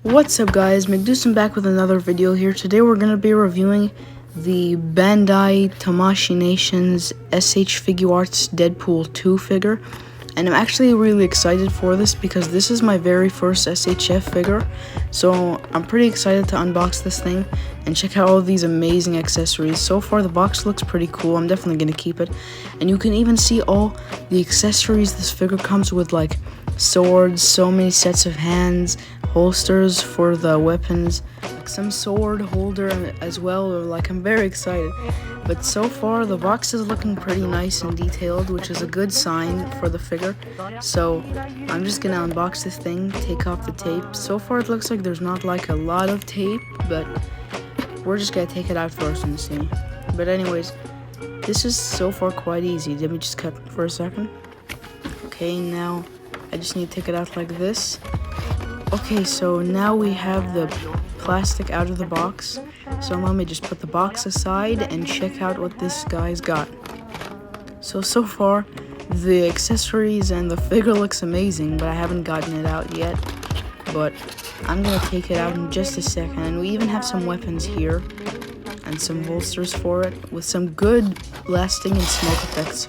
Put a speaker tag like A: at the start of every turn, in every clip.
A: What's up guys, McDusin back with another video here. Today we're going to be reviewing the Bandai Tamashii Nations SH Figuarts Deadpool 2 figure. And I'm actually really excited for this because this is my very first SHF figure. So I'm pretty excited to unbox this thing and check out all these amazing accessories. So far the box looks pretty cool. I'm definitely going to keep it. And you can even see all the accessories this figure comes with, like swords, so many sets of hands, holsters for the weapons, like some sword holder as well. I'm very excited. But so far the box is looking pretty nice and detailed, which is a good sign for the figure. So I'm just gonna unbox this thing, take off the tape. So far it looks like there's not like a lot of tape, but we're just gonna take it out first and see. But anyways, this is so far quite easy. Let me just cut for a second. Okay, now I just need to take it out like this. Okay, so now we have the plastic out of the box. So let me just put the box aside and check out what this guy's got. So far, the accessories and the figure looks amazing, but I haven't gotten it out yet. But I'm gonna take it out in just a second. And we even have some weapons here and some holsters for it with some good blasting and smoke effects,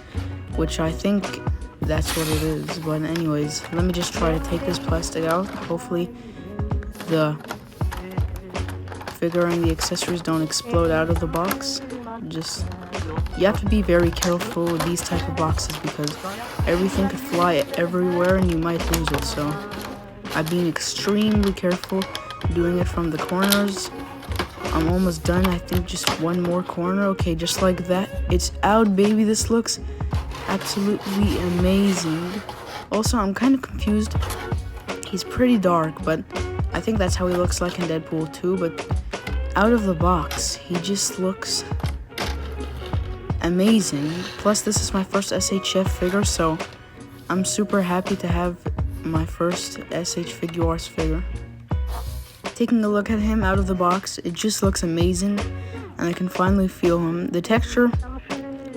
A: which I think that's what it is. But anyways, let me just try to take this plastic out. Hopefully the figure and the accessories don't explode out of the box. You have to be very careful with these type of boxes because everything could fly everywhere and you might lose it. So I've been extremely careful doing it from the corners. I'm almost done. I think just one more corner. Okay, just like that, it's out, baby. This looks absolutely amazing. Also, I'm kind of confused. He's pretty dark, but I think that's how he looks like in Deadpool 2. But out of the box, he just looks amazing. Plus, this is my first SHF figure, so I'm super happy to have my first SH Figuarts figure. Taking a look at him out of the box, it just looks amazing, and I can finally feel him. The texture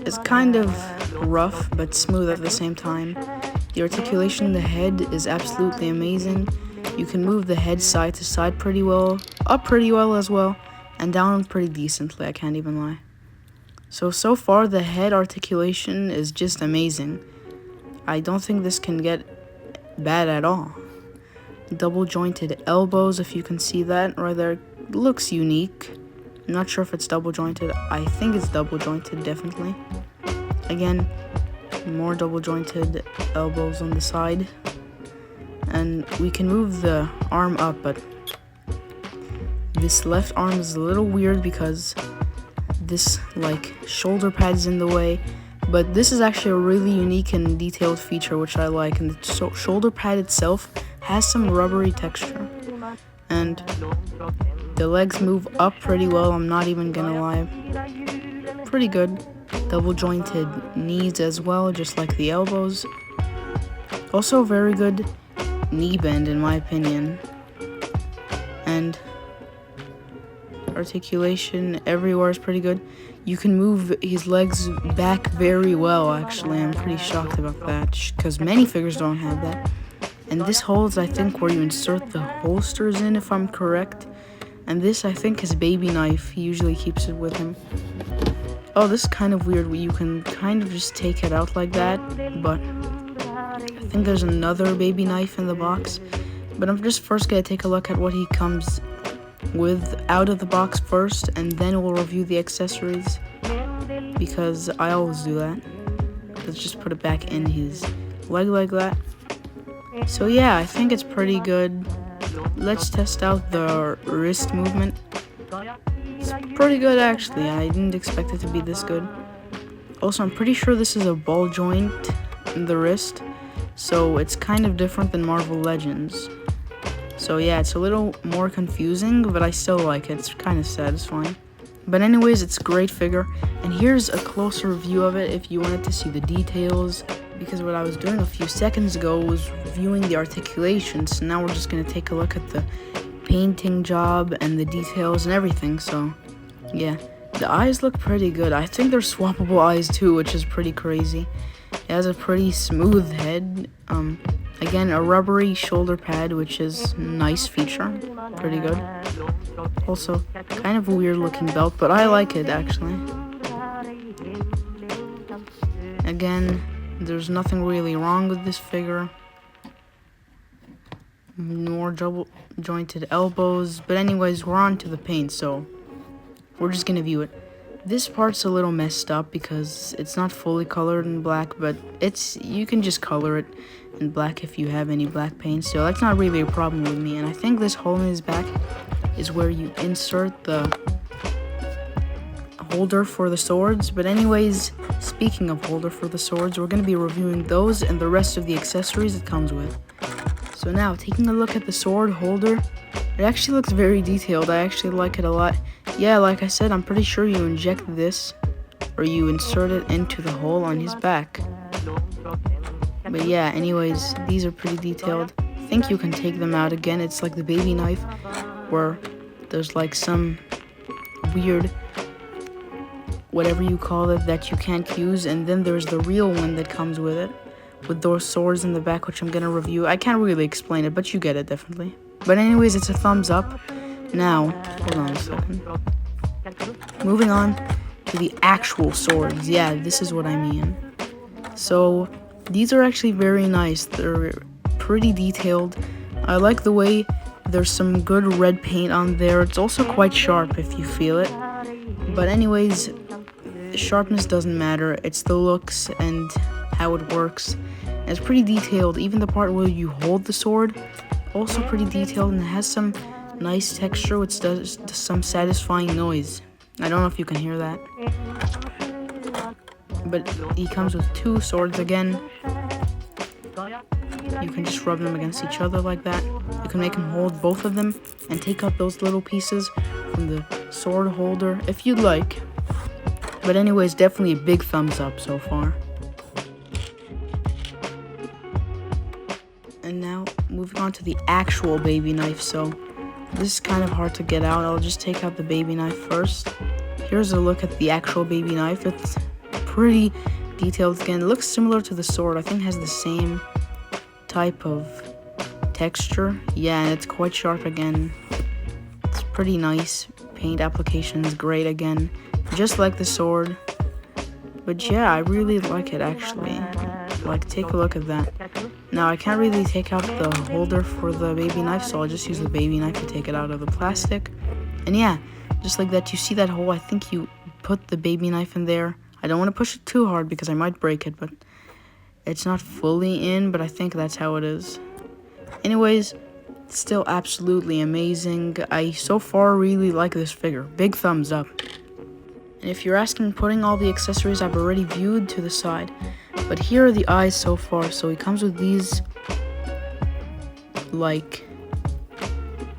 A: is kind of rough but smooth at the same time. The articulation in the head is absolutely amazing. You can move the head side to side pretty well, up pretty well as well, and down pretty decently, I can't even lie. So far the head articulation is just amazing. I don't think this can get bad at all. Double jointed elbows, if you can see that right there, looks unique. I'm not sure if it's double jointed. I think it's double jointed, definitely. Again, more double jointed elbows on the side. And we can move the arm up, but this left arm is a little weird because this shoulder pad is in the way. But this is actually a really unique and detailed feature which I like, and the shoulder pad itself has some rubbery texture. And the legs move up pretty well, I'm not even gonna lie. Pretty good. Double jointed knees as well, just like the elbows. Also very good knee bend in my opinion. And articulation everywhere is pretty good. You can move his legs back very well, actually. I'm pretty shocked about that because many figures don't have that. And this holds, I think, where you insert the holsters in, if I'm correct. And this, I think, is baby knife. He usually keeps it with him. Oh, this is kind of weird. You can kind of just take it out like that. But I think there's another baby knife in the box. But I'm just first going to take a look at what he comes with out of the box first. And then we'll review the accessories, because I always do that. Let's just put it back in his leg like that. So yeah, I think it's pretty good. Let's test out the wrist movement. It's pretty good actually. I didn't expect it to be this good. Also, I'm pretty sure this is a ball joint in the wrist, so it's kind of different than Marvel Legends. So yeah, it's a little more confusing, but I still like it. It's kind of satisfying. But anyways, it's a great figure. And here's a closer view of it if you wanted to see the details, because what I was doing a few seconds ago was reviewing the articulation. So now we're just going to take a look at the painting job and the details and everything. So yeah, the eyes look pretty good. I think they're swappable eyes too, which is pretty crazy. It has a pretty smooth head. Again, a rubbery shoulder pad, which is a nice feature. Pretty good. Also, kind of a weird looking belt, but I like it actually. Again, there's nothing really wrong with this figure. More double jointed elbows. But anyways, we're on to the paint, so we're just gonna view it. This part's a little messed up because it's not fully colored in black, but you can just color it in black if you have any black paint, so that's not really a problem with me. And I think this hole in his back is where you insert the holder for the swords. But anyways, speaking of holder for the swords, we're going to be reviewing those and the rest of the accessories it comes with. So now, taking a look at the sword holder, it actually looks very detailed. I actually like it a lot. Yeah, like I said, I'm pretty sure you inject this, or you insert it into the hole on his back. But yeah, anyways, these are pretty detailed. I think you can take them out again. It's like the baby knife, where there's like some weird, whatever you call it, that you can't use. And then there's the real one that comes with it, with those swords in the back, which I'm gonna review. I can't really explain it, but you get it definitely. But anyways, it's a thumbs up. Now, hold on a second. Moving on to the actual swords. Yeah, this is what I mean. So, these are actually very nice. They're pretty detailed. I like the way there's some good red paint on there. It's also quite sharp if you feel it. But anyways, sharpness doesn't matter. It's the looks and how it works. And it's pretty detailed. Even the part where you hold the sword, also pretty detailed, and it has some nice texture, which does some satisfying noise. I don't know if you can hear that. But he comes with two swords again. You can just rub them against each other like that. You can make him hold both of them and take out those little pieces from the sword holder if you'd like. But anyways, definitely a big thumbs up so far. And now, moving on to the actual baby knife. So, this is kind of hard to get out. I'll just take out the baby knife first. Here's a look at the actual baby knife. It's pretty detailed again. It looks similar to the sword. I think it has the same type of texture. Yeah, and it's quite sharp again. It's pretty nice. Paint application is great again, just like the sword. But yeah, I really like it actually. Like, take a look at that. Now, I can't really take out the holder for the baby knife, so I'll just use the baby knife to take it out of the plastic. And yeah, just like that, you see that hole? I think you put the baby knife in there. I don't want to push it too hard because I might break it, but it's not fully in, but I think that's how it is. Anyways, still absolutely amazing. I so far really like this figure. Big thumbs up. And if you're asking, putting all the accessories I've already viewed to the side. But here are the eyes so far. So he comes with these, like,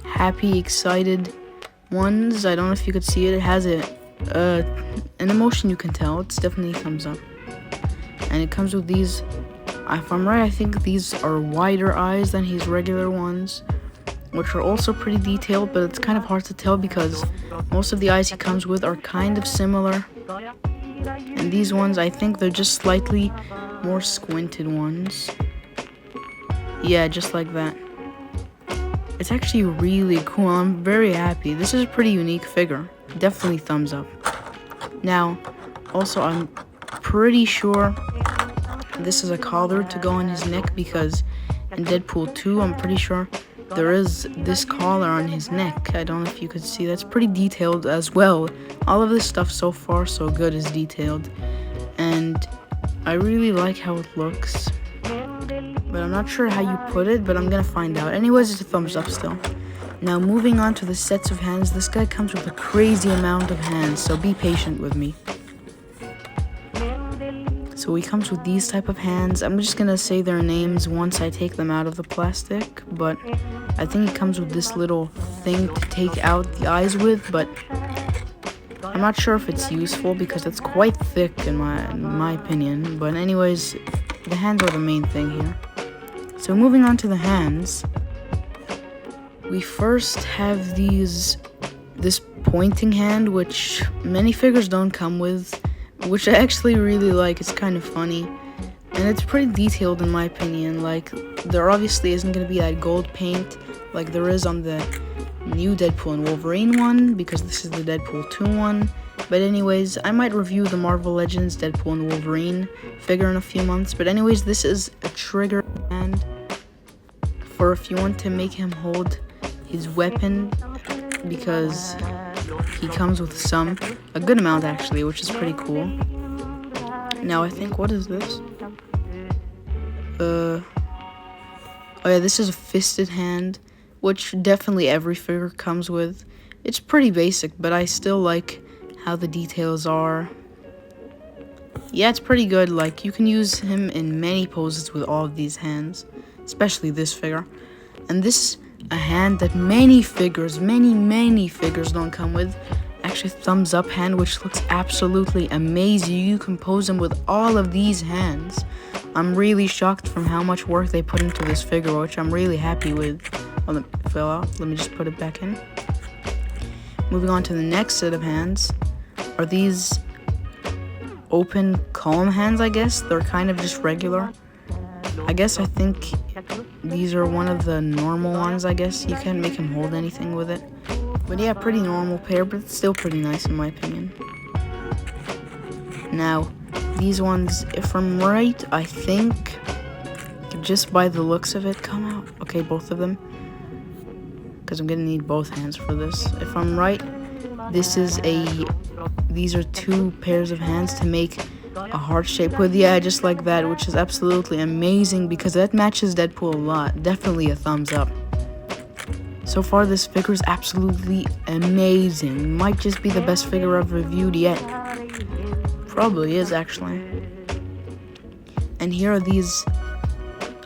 A: happy, excited ones. I don't know if you could see it. It has an emotion you can tell. It's definitely a thumbs up. And it comes with these, if I'm right, I think these are wider eyes than his regular ones, which are also pretty detailed, but it's kind of hard to tell because most of the eyes he comes with are kind of similar. And these ones, I think they're just slightly more squinted ones. Yeah, just like that. It's actually really cool. I'm very happy. This is a pretty unique figure. Definitely thumbs up. Now, also, I'm pretty sure this is a collar to go on his neck because in Deadpool 2, I'm pretty sure there is this collar on his neck. I don't know if you could see. That's pretty detailed as well. All of this stuff so far so good is detailed. And I really like how it looks. But I'm not sure how you put it, but I'm gonna find out. Anyways, it's a thumbs up still. Now, moving on to the sets of hands. This guy comes with a crazy amount of hands, so be patient with me. So he comes with these type of hands. I'm just gonna say their names once I take them out of the plastic, but I think he comes with this little thing to take out the eyes with, but I'm not sure if it's useful because it's quite thick in my opinion. But anyways, the hands are the main thing here. So moving on to the hands, we first have this pointing hand, which many figures don't come with, which I actually really like. It's kind of funny. And it's pretty detailed in my opinion. Like, there obviously isn't going to be that gold paint like there is on the new Deadpool and Wolverine one, because this is the Deadpool 2 one. But anyways, I might review the Marvel Legends Deadpool and Wolverine figure in a few months. But anyways, this is a trigger hand for if you want to make him hold his weapon, because he comes with a good amount actually, which is pretty cool. Now I think, what is this? Oh yeah, this is a fisted hand, which definitely every figure comes with. It's pretty basic, but I still like how the details are. Yeah, it's pretty good. Like, you can use him in many poses with all of these hands, especially this figure. And this is a hand that many figures don't come with. Actually, thumbs up hand, which looks absolutely amazing. You can pose him with all of these hands. I'm really shocked from how much work they put into this figure, which I'm really happy with. Oh, it fell out. Let me just put it back in. Moving on to the next set of hands. Are these open calm hands, I guess? They're kind of just regular. I think these are one of the normal ones, I guess. You can't make him hold anything with it. But yeah, pretty normal pair, but it's still pretty nice in my opinion. Now, these ones, if I'm right, I think, just by the looks of it, come out. Okay, both of them. Because I'm gonna need both hands for this. If I'm right, these are two pairs of hands to make a heart shape with. Yeah, just like that, which is absolutely amazing because that matches Deadpool a lot. Definitely a thumbs up. So far, this figure is absolutely amazing. Might just be the best figure I've reviewed yet. Probably is, actually. And here are these,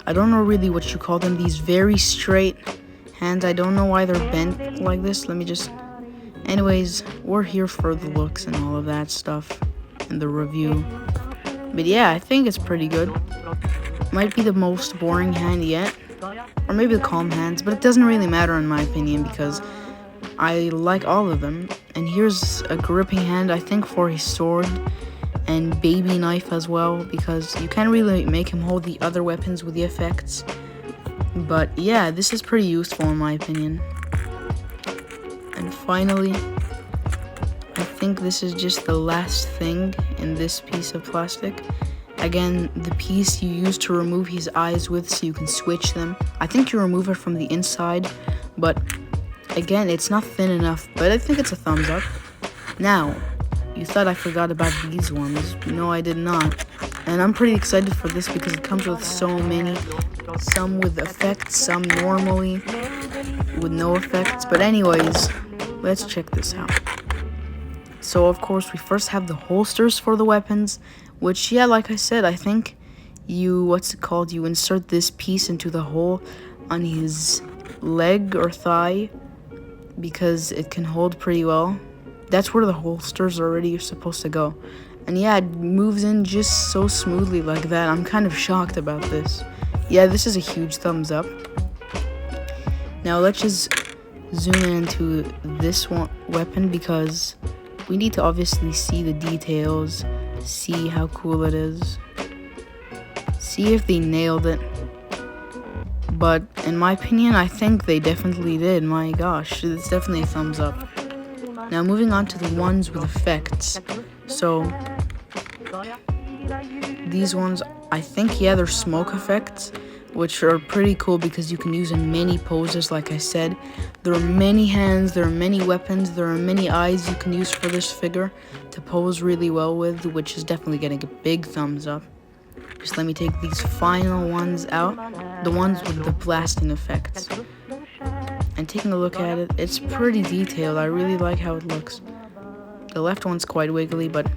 A: I don't know really what you call them, these very straight hands. I don't know why they're bent like this. Let me just... Anyways, we're here for the looks and all of that stuff and the review. But yeah, I think it's pretty good. Might be the most boring hand yet. Or maybe the calm hands, but it doesn't really matter in my opinion because I like all of them. And here's a gripping hand, I think, for his sword and baby knife as well, because you can't really make him hold the other weapons with the effects. But yeah, this is pretty useful in my opinion. And finally, I think this is just the last thing in this piece of plastic. Again, the piece you use to remove his eyes with so you can switch them. I think you remove it from the inside, but again, it's not thin enough, but I think it's a thumbs up. Now, you thought I forgot about these ones. No, I did not. And I'm pretty excited for this because it comes with so many. Some with effects, some normally with no effects. But anyways, let's check this out. So, of course, we first have the holsters for the weapons, which, yeah, like I said, I think you insert this piece into the hole on his leg or thigh because it can hold pretty well. That's where the holsters already are supposed to go. And yeah, it moves in just so smoothly like that. I'm kind of shocked about this. Yeah, this is a huge thumbs up. Now let's just zoom into this weapon because we need to obviously see the details, see how cool it is, see if they nailed it. But in my opinion, I think they definitely did. My gosh, it's definitely a thumbs up. Now moving on to the ones with effects. So these ones, I think, yeah, they're smoke effects, which are pretty cool because you can use in many poses. Like I said, there are many hands, there are many weapons, there are many eyes you can use for this figure to pose really well with, which is definitely getting a big thumbs up. Just let me take these final ones out, the ones with the blasting effects. And taking a look at it, it's pretty detailed. I really like how it looks. The left one's quite wiggly, but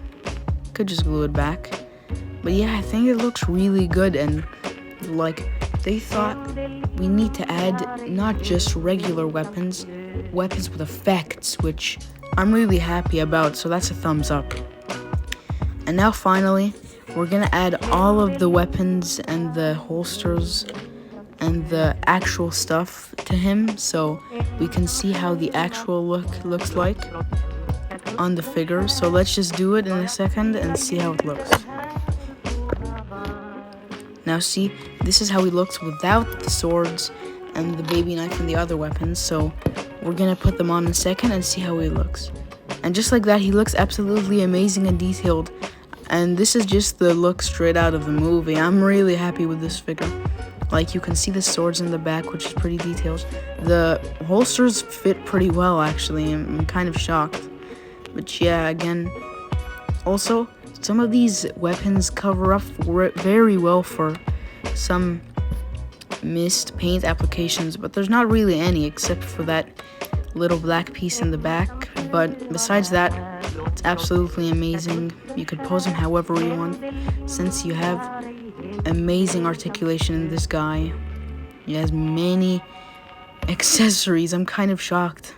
A: could just glue it back. But yeah, I think it looks really good, and like, they thought we need to add not just regular weapons with effects, which I'm really happy about, so that's a thumbs up. And now finally, we're gonna add all of the weapons and the holsters and the actual stuff to him so we can see how the actual look looks like on the figure. So let's just do it in a second and see how it looks. Now see, this is how he looks without the swords and the baby knife and the other weapons. So we're gonna put them on in a second and see how he looks. And just like that, he looks absolutely amazing and detailed. And this is just the look straight out of the movie. I'm really happy with this figure. Like, you can see the swords in the back, which is pretty detailed. The holsters fit pretty well, actually. I'm kind of shocked. But yeah, again, also, some of these weapons cover up very well for some mist paint applications, but there's not really any except for that little black piece in the back. But besides that, it's absolutely amazing. You could pose him however you want, since you have amazing articulation in this guy. He has many accessories. I'm kind of shocked.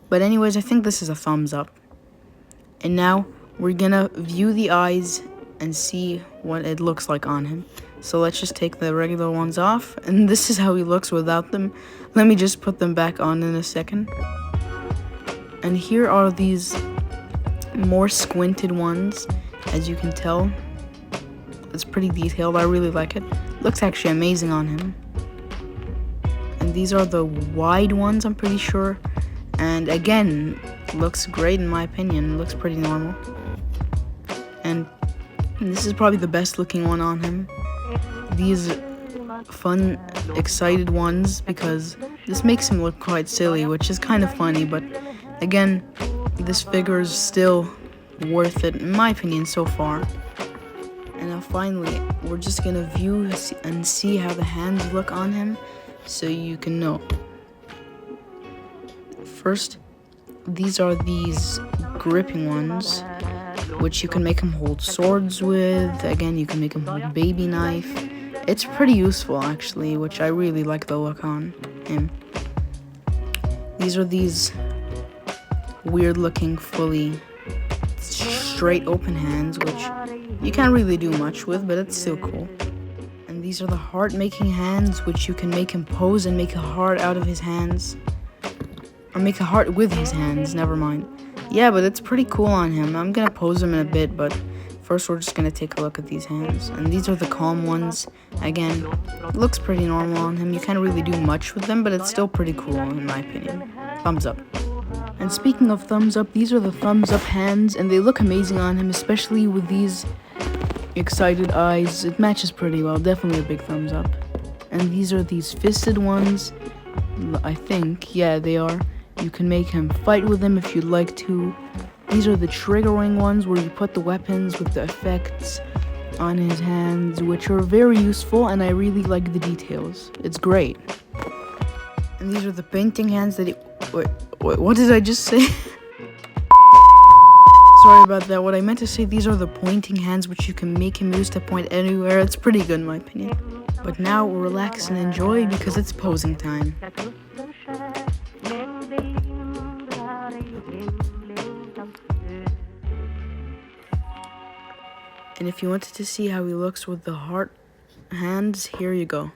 A: But anyways, I think this is a thumbs up. And now we're gonna view the eyes and see what it looks like on him. So let's just take the regular ones off, and this is how he looks without them. Let me just put them back on in a second. And here are these more squinted ones. As you can tell, it's pretty detailed. I really like it. Looks actually amazing on him. And these are the wide ones, I'm pretty sure. And again, looks great in my opinion. It looks pretty normal. And this is probably the best looking one on him. These fun, excited ones, because this makes him look quite silly, which is kind of funny. But again, this figure is still worth it, in my opinion, so far. And now finally, we're just gonna view and see how the hands look on him, so you can know. First, these are these gripping ones, which you can make him hold swords with. Again, you can make him hold a baby knife. It's pretty useful, actually, which I really like the look on him. These are these weird-looking, fully straight open hands, which you can't really do much with, but it's still cool. And these are the heart-making hands, which you can make him pose and make a heart out of his hands. Or make a heart with his hands, never mind. Yeah, but it's pretty cool on him. I'm gonna pose him in a bit, but first we're just gonna take a look at these hands. And these are the calm ones. Again, it looks pretty normal on him. You can't really do much with them, but it's still pretty cool in my opinion. Thumbs up. And speaking of thumbs up, these are the thumbs up hands, and they look amazing on him, especially with these excited eyes. It matches pretty well. Definitely a big thumbs up. And these are these fisted ones. I think, yeah, they are. You can make him fight with them if you'd like to. These are the triggering ones, where you put the weapons with the effects on his hands, which are very useful, and I really like the details. It's great. And these are the painting hands that wait, what did I just say? Sorry about that. What I meant to say, these are the pointing hands, which you can make him use to point anywhere. It's pretty good in my opinion. But now relax and enjoy, because it's posing time. And if you wanted to see how he looks with the heart hands, here you go.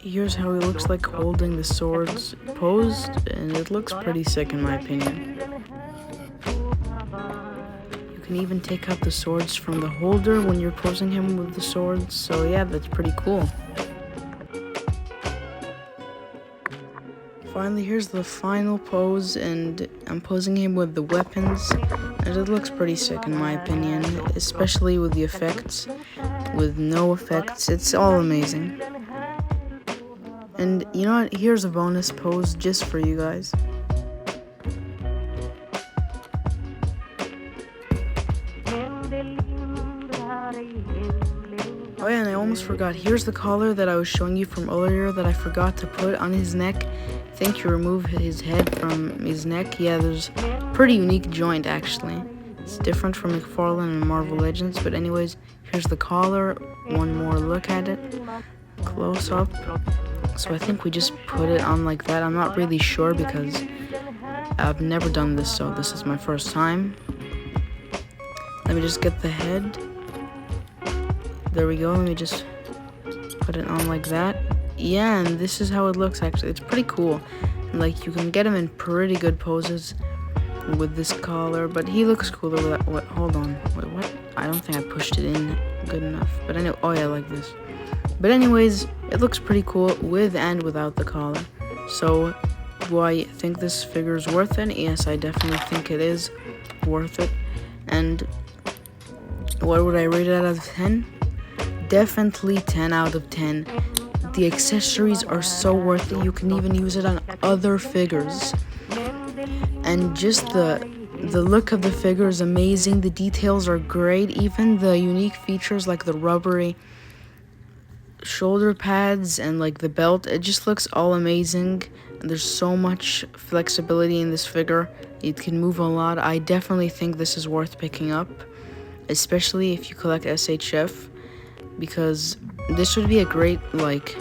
A: Here's how he looks like holding the swords posed, and it looks pretty sick in my opinion. You can even take out the swords from the holder when you're posing him with the swords, so yeah, that's pretty cool. Finally, here's the final pose, and I'm posing him with the weapons, and it looks pretty sick in my opinion, especially with the effects. With no effects, it's all amazing. And you know what? Here's a bonus pose just for you guys. Oh yeah, and I almost forgot. Here's the collar that I was showing you from earlier that I forgot to put on his neck. I think you remove his head from his neck. Yeah, there's pretty unique joint, actually. It's different from McFarlane and Marvel Legends, but anyways, here's the collar. One more look at it, close up. So I think we just put it on like that. I'm not really sure because I've never done this, so this is my first time. Let me just get the head. There we go. Let me just put it on like that. Yeah, and this is how it looks, actually. It's pretty cool. Like, you can get him in pretty good poses with this collar, but he looks cooler with that. What? Hold on. Wait, what? I don't think I pushed it in good enough. But anyway, oh yeah, like this. But anyways, it looks pretty cool with and without the collar. So, do I think this figure is worth it? Yes, I definitely think it is worth it. And what would I rate it out of 10? Definitely 10 out of 10. The accessories are so worth it. You can even use it on other figures. And just the look of the figure is amazing. The details are great. Even the unique features like the rubbery shoulder pads and like the belt, it just looks all amazing. And there's so much flexibility in this figure. It can move a lot. I definitely think this is worth picking up, especially if you collect SHF, because this would be a great like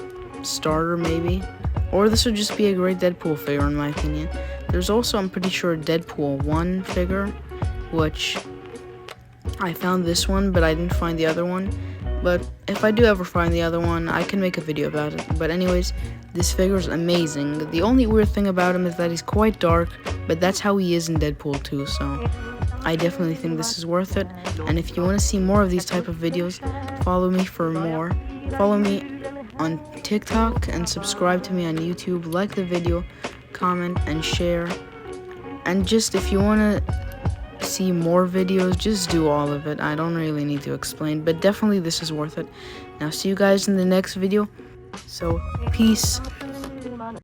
A: starter maybe, or this would just be a great Deadpool figure in my opinion. There's also, I'm pretty sure, a Deadpool 1 figure, which I found this one, but I didn't find the other one. But if I do ever find the other one, I can make a video about it. But anyways, this figure is amazing. The only weird thing about him is that he's quite dark, but that's how he is in Deadpool 2, so I definitely think this is worth it. And if you want to see more of these type of videos, follow me for more. Follow me on TikTok and subscribe to me on YouTube. Like the video, comment, and share. And just if you want to see more videos, just do all of it. I don't really need to explain, but definitely this is worth it. Now see you guys in the next video. So peace.